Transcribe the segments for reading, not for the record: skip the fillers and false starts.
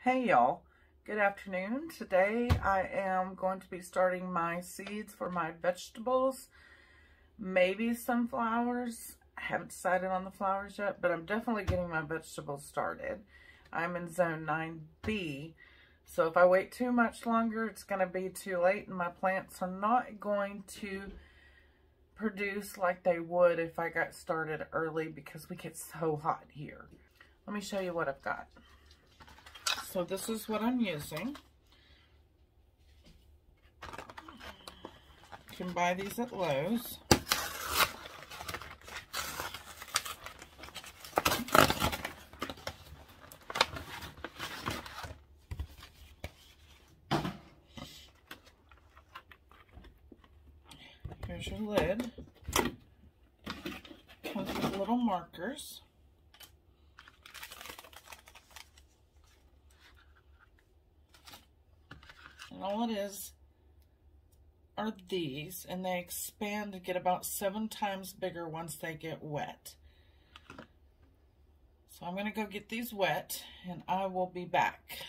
Hey y'all, good afternoon. Today I am going to be starting my seeds for my vegetables, maybe some flowers. I haven't decided on the flowers yet, but I'm definitely getting my vegetables started. I'm in zone 9B, so if I wait too much longer, it's going to be too late and my plants are not going to produce like they would if I got started early because we get so hot here. Let me show you what I've got. So this is what I'm using. You can buy these at Lowe's. Here's your lid. Comes with little markers. And all it is are these, and they expand to get about 7 times bigger once they get wet. So I'm going to go get these wet, and I will be back.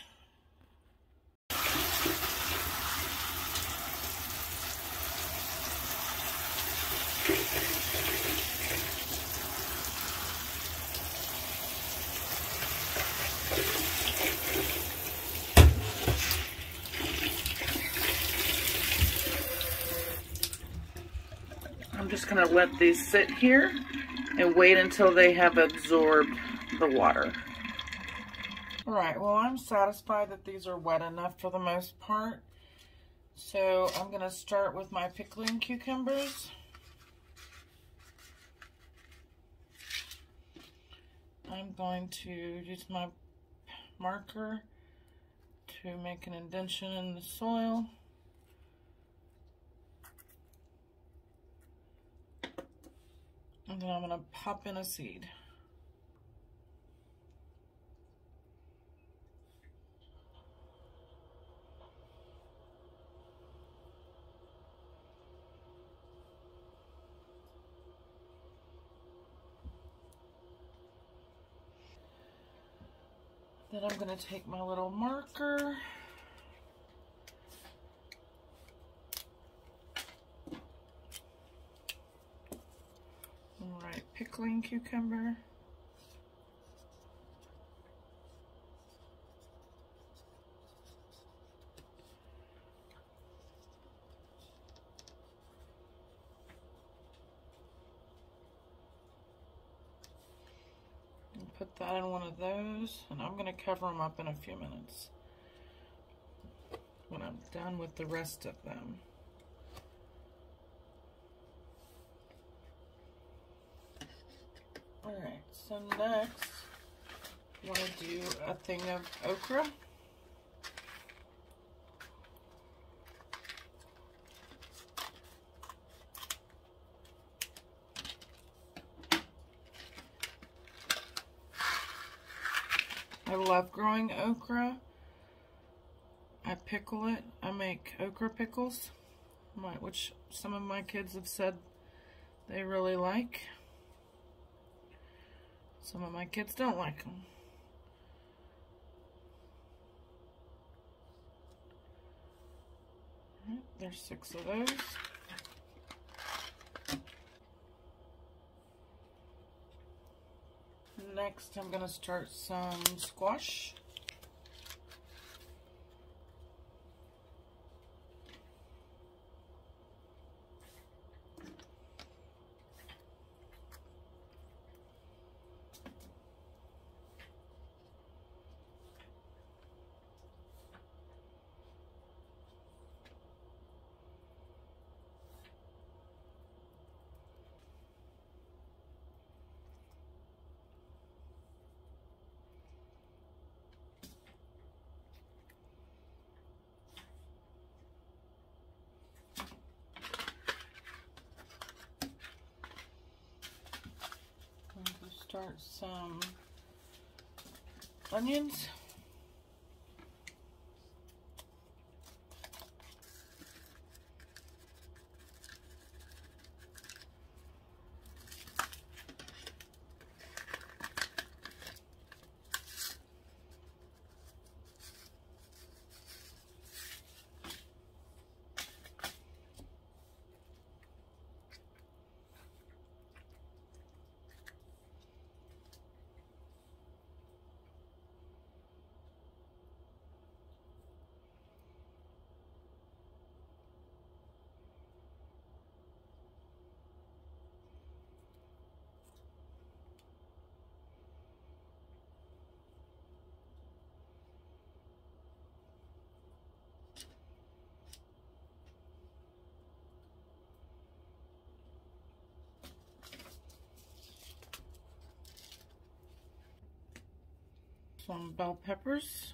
I'm just going to let these sit here and wait until they have absorbed the water. Alright, well I'm satisfied that these are wet enough for the most part. So I'm going to start with my pickling cucumbers. I'm going to use my marker to make an indentation in the soil. And then I'm going to pop in a seed. Then I'm going to take my little marker. Alright, pickling cucumber. And put that in one of those, and I'm going to cover them up in a few minutes when I'm done with the rest of them. Alright, so next, I want to do a thing of okra. I love growing okra. I pickle it. I make okra pickles, which some of my kids have said they really like. Some of my kids don't like them. Alright, there's 6 of those. Next, I'm going to start some squash. Start some onions. some bell peppers.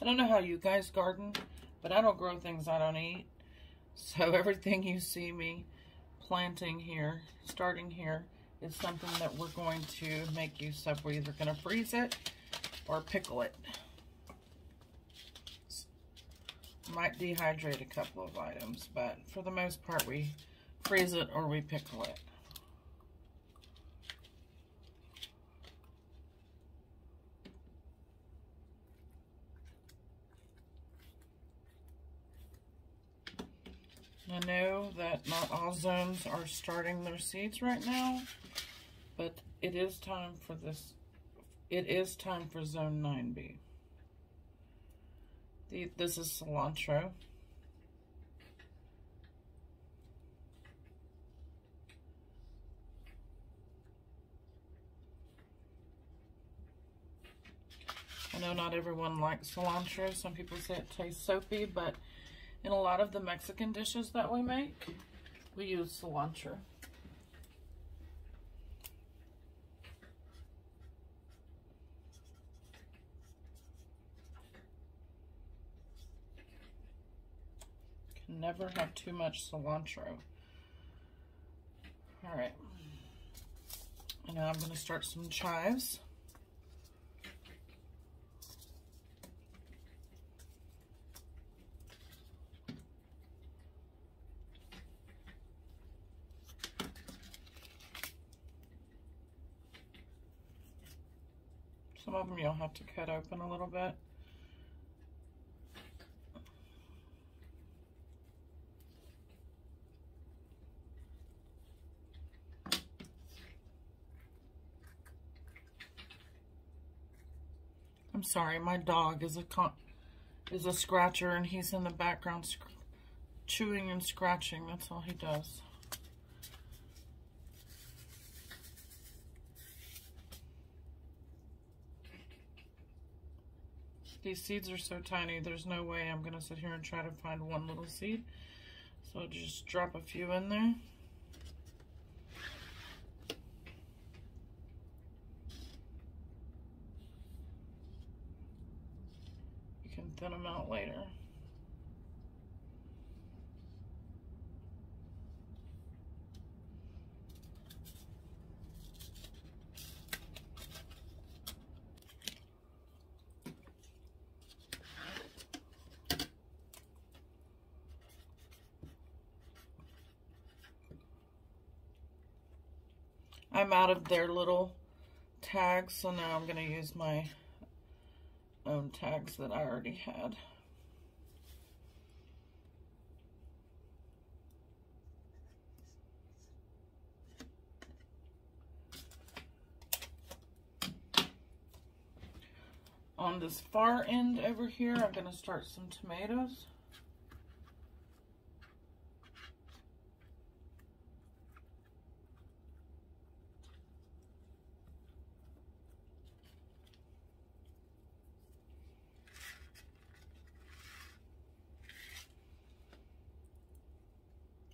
I don't know how you guys garden, but I don't grow things I don't eat. So everything you see me planting here, starting here, is something that we're going to make use of. We're either going to freeze it or pickle it. Might dehydrate a couple of items, but for the most part we freeze it or we pickle it. I know that not all zones are starting their seeds right now, but it is time for this. It is time for zone 9B. This is cilantro. I know not everyone likes cilantro. Some people say it tastes soapy, but in a lot of the Mexican dishes that we make, we use cilantro. Can never have too much cilantro. All right. And now I'm going to start some chives. Some of them you'll have to cut open a little bit. I'm sorry, my dog is a scratcher, and he's in the background chewing and scratching. That's all he does. These seeds are so tiny, there's no way I'm going to sit here and try to find one little seed. So I'll just drop a few in there. You can thin them out later. I'm out of their little tags, so now I'm going to use my own tags that I already had. On this far end over here, I'm going to start some tomatoes.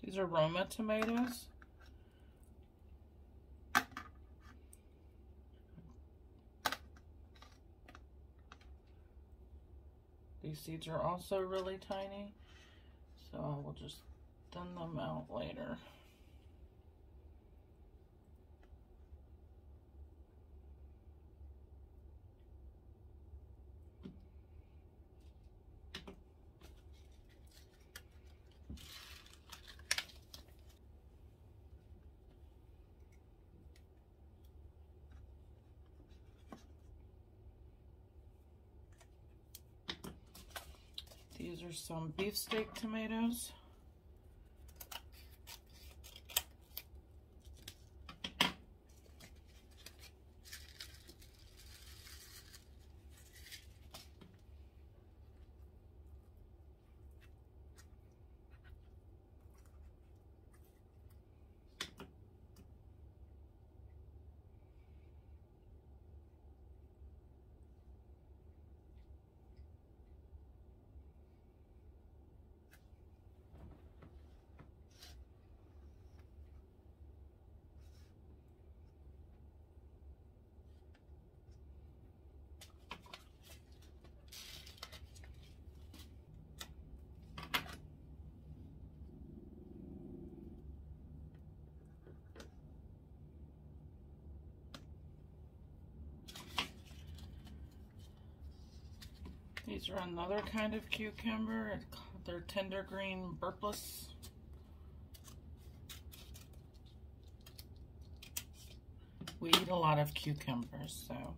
These are Roma tomatoes. These seeds are also really tiny, so I will just thin them out later. These are some beefsteak tomatoes. These are another kind of cucumber. They're tender green burpless. We eat a lot of cucumbers, so.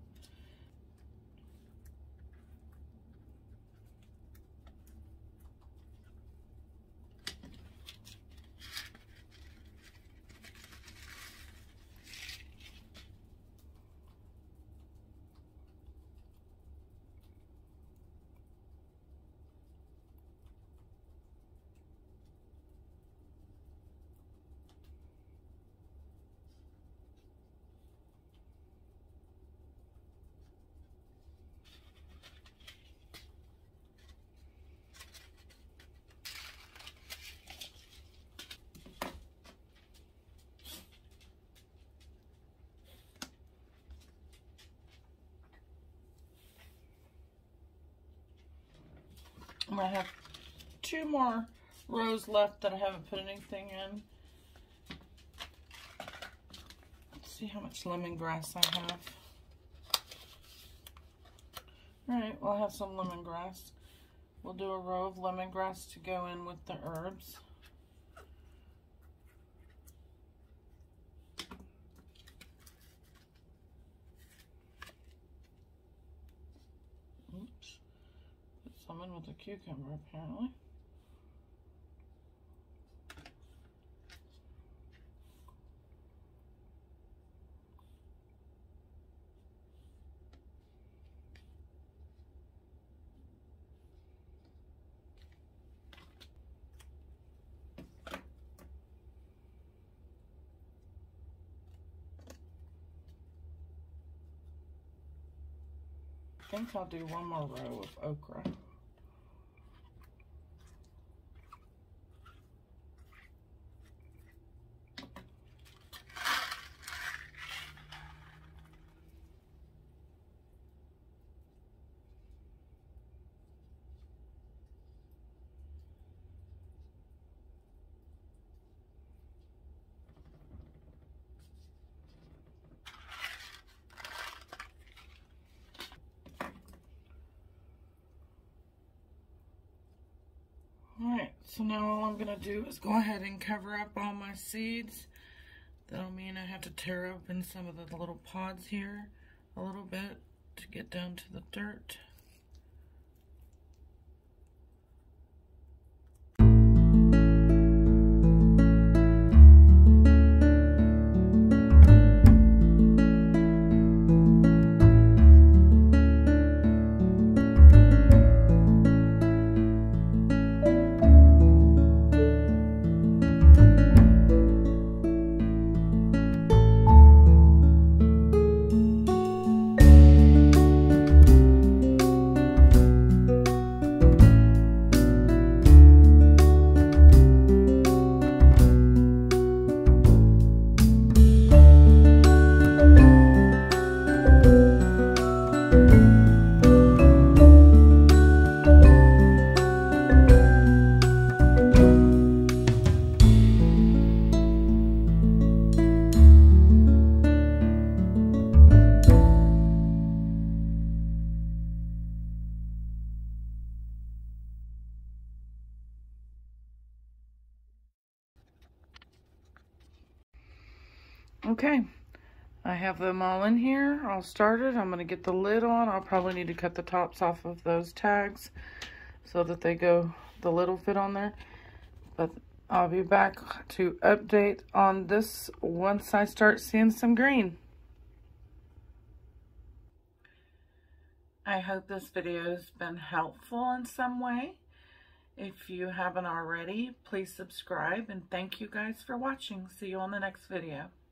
I have 2 more rows left that I haven't put anything in. Let's see how much lemongrass I have. Alright, well I have some lemongrass. We'll do a row of lemongrass to go in with the herbs. Oops. Put some in with a cucumber apparently. I think I'll do one more row of okra. Alright, so now all I'm going to do is go ahead and cover up all my seeds. That'll mean I have to tear open some of the little pods here a little bit to get down to the dirt. Okay, I have them all in here, all started. I'm going to get the lid on. I'll probably need to cut the tops off of those tags. so that they go, the lid will fit on there. But I'll be back to update on this once I start seeing some green. I hope this video has been helpful in some way. If you haven't already, please subscribe, and thank you guys for watching. See you on the next video.